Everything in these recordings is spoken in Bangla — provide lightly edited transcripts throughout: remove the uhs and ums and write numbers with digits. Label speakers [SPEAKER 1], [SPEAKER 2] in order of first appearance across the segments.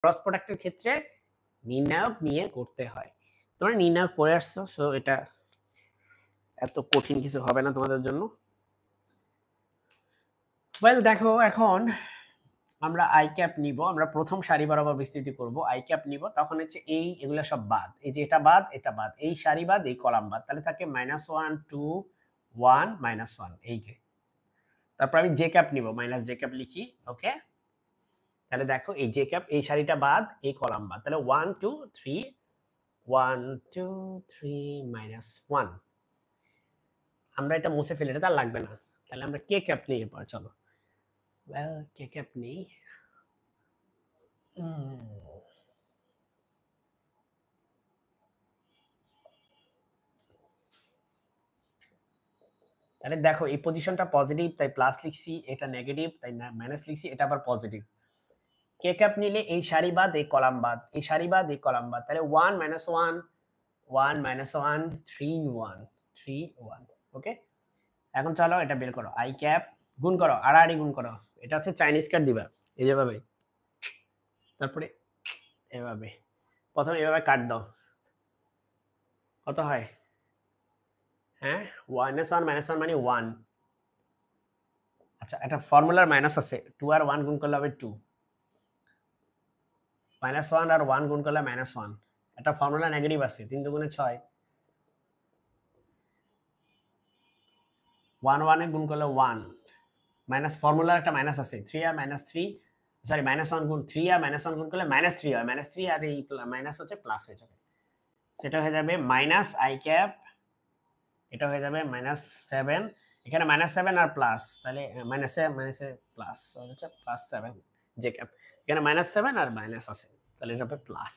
[SPEAKER 1] ক্রস প্রোডাক্টের ক্ষেত্রে নির্ণায়ক নিয়ে করতে হয়। তোমরা নির্ণায়ক পড়ে আসছো, সো এটা এত কঠিন কিছু হবে না তোমাদের জন্য। ওয়েল দেখো, এখন আমরা আই ক্যাপ নিব, আমরা প্রথম সারি বরাবর বিস্তৃতি করব, আই ক্যাপ নিব, তখন হচ্ছে এগুলা সব বাদ, এই যে এটা বাদ, এটা বাদ, এই সারি বাদ, এই কলাম বাদ, তাহলে থাকে -1 2 1 -1, এই যে। তারপর আমি জে ক্যাপ নিব, মাইনাস জে ক্যাপ লিখি, ওকে। তাহলে দেখো এই জে ক্যাপ, এই সারিটা বাদ, এই কলাম বাদ, তাহলে 1 2 3 1 2 3 -1। আমরা এটা মুছে ফেলে, এটা আর লাগবে না। তাহলে আমরা কে ক্যাপ নিয়ে এরপর চলো, ওয়েল কে ক্যাপ নেই। তাহলে দেখো এই পজিশনটা পজিটিভ, তাই প্লাস লিখছি, এটা নেগেটিভ তাই মাইনাস লিখছি, এটা আবার পজিটিভ। কে ক্যাপ নিলে এই সারি বাদ, এই কলাম বাদ, এই সারি বাদ, এই কলাম বাদ, তাহলে 1 -1 1 -1 3 1 3 1, ওকে। এখন চলো এটা বের করো, আই ক্যাপ গুণ করো, আড়াআড়ি গুণ করো, এটা হচ্ছে চাইনিজ কাট দিবা, এই যেভাবে, তারপরে এভাবে, প্রথমে এভাবে কাট দাও, কত হয়? হ্যাঁ, -1 -1 মানে 1। আচ্ছা, একটা ফর্মুলার মাইনাস আছে, 2 আর 1 গুণ করলে হবে 2, -1 আর 1 গুণ করলে -1, একটা ফর্মুলা নেগেটিভ আছে, 3 দুগুণে 6, 1 1 এ গুণ করলে 1, মাইনাস ফর্মুলার একটা মাইনাস আছে, 3 আর -3, সরি -1 গুণ 3 আর -1 গুণ করলে -3 হয়, -3 আর এই মাইনাস হচ্ছে প্লাস হয়ে যাবে, সেটা হয়ে যাবে মাইনাস আই ক্যাপ, এটা হয়ে যাবে -7, এখানে -7 আর প্লাস, তাহলে মাইনাসে মাইনাসে প্লাস হচ্ছে +7 জে ক্যাপ, এখানে -7 আর মাইনাস আছে, তাহলে এটা হবে প্লাস।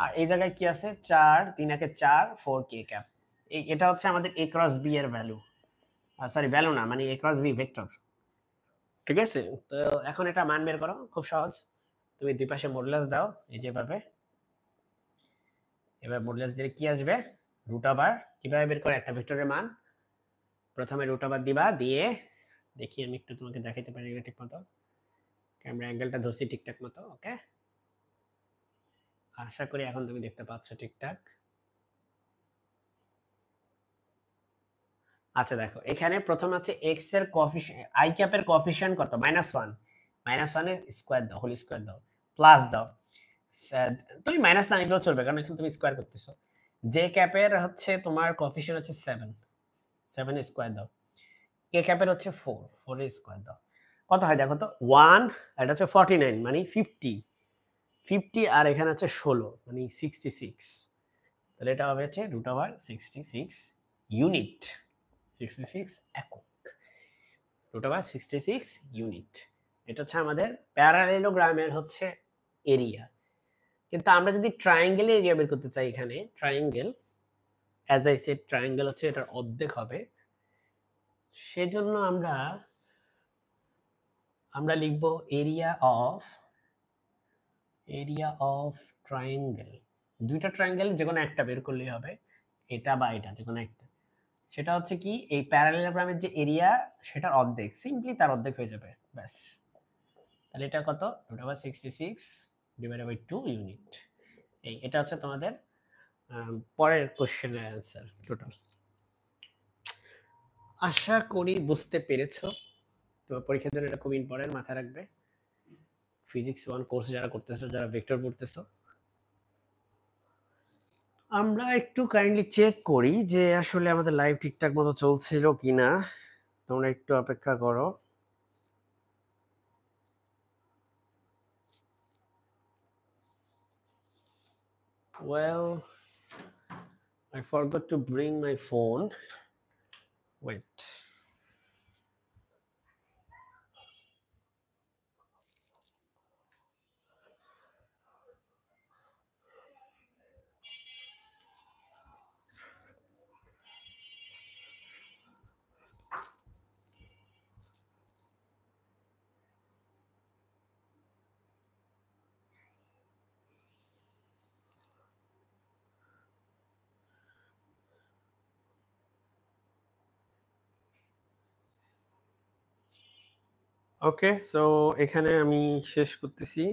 [SPEAKER 1] আর এই জায়গায় কি আছে, 4 3 একে 4 4 কে ক্যাপ, এটা হচ্ছে আমাদের a ক্রস b এর ভ্যালু, সরি ভ্যালু না, মানে a ক্রস b ভেক্টর, ঠিক আছে। তো এখন এটা মান বের করো, খুব সহজ, তুমি দুই পাশে মডুলাস দাও, এই যেভাবে, এবার মডুলাস দিলে কি আসবে, রুট ওভার, কিভাবে বের করে একটা ভেক্টরের মান, প্রথমে রুট ওভার দিবা, দিয়ে দেখি আমি একটু তোমাকে দেখাইতে পারি ঠিক মতো, ক্যামেরা অ্যাঙ্গেলটা ধরছি ঠিকঠাক মতো, ওকে। আশা করি এখন তুমি দেখতে পাচ্ছ ঠিকঠাক। আচ্ছা দেখো, এখানে প্রথম আছে x এর কোএফিশিয়েন্ট, আই ক্যাপের কোএফিশিয়েন্ট কত, -1, -1 এর স্কয়ার দাও, হোল স্কয়ার দাও, প্লাস দাও, তুমি মাইনাস না নিলেও চলবে, কারণ এখানে তুমি স্কয়ার করতেছো। জে ক্যাপের হচ্ছে তোমার কোএফিশিয়েন্ট হচ্ছে 7, 7 এর স্কয়ার দাও। কে ক্যাপের হচ্ছে 4, 4 এর স্কয়ার দাও, কত হয় দেখো তো, 1, এটা হচ্ছে 49 মানে 50, 50 আর এখানে হচ্ছে 16 মানে 66, তাহলে এটা হবে হচ্ছে √66 ইউনিট, 66 একক, √66 ইউনিট। এটা হচ্ছে আমাদের প্যারালেলোগ্রামের হচ্ছে এরিয়া। কিন্তু আমরা যদি ট্রায়াঙ্গেলের এরিয়া বের করতে চাই, এখানে triangle, as I said triangle হচ্ছে এটার অর্ধেক হবে, সেজন্য আমরা লিখব এরিয়া অফ ট্রায়াঙ্গেল, দুইটা ট্রায়াঙ্গেল যে কোনো একটা বের করলেই হবে, এটা বা এটা যে কোনো একটা, সেটা হচ্ছে কি এই প্যারালেলোগ্রামের যে এরিয়া সেটার অর্ধেক, সিম্পলি তার অর্ধেক হয়ে যাবে, ব্যাস। তাহলে এটা কত, √66 ডিভাইডেড বাই 2 ইউনিট, এটা হচ্ছে তোমাদের পরের কোশ্চেনের অ্যান্সার টোটাল। আশা করি বুঝতে পেরেছো, তোমার পরীক্ষার জন্য এটা খুব ইম্পর্টেন্ট, মাথায় রাখবে। ফিজিক্স 1 কোর্স যারা করতেছো, যারা ভেক্টর পড়তেছো, আমরা একটু কাইন্ডলি চেক করি যে আসলে আমাদের লাইভ ঠিকঠাক মতো চলছিল কিনা, তোমরা একটু অপেক্ষা করো। Well, I forgot to bring my phone. Wait. Okay, so এখানে আমি শেষ করতেছি।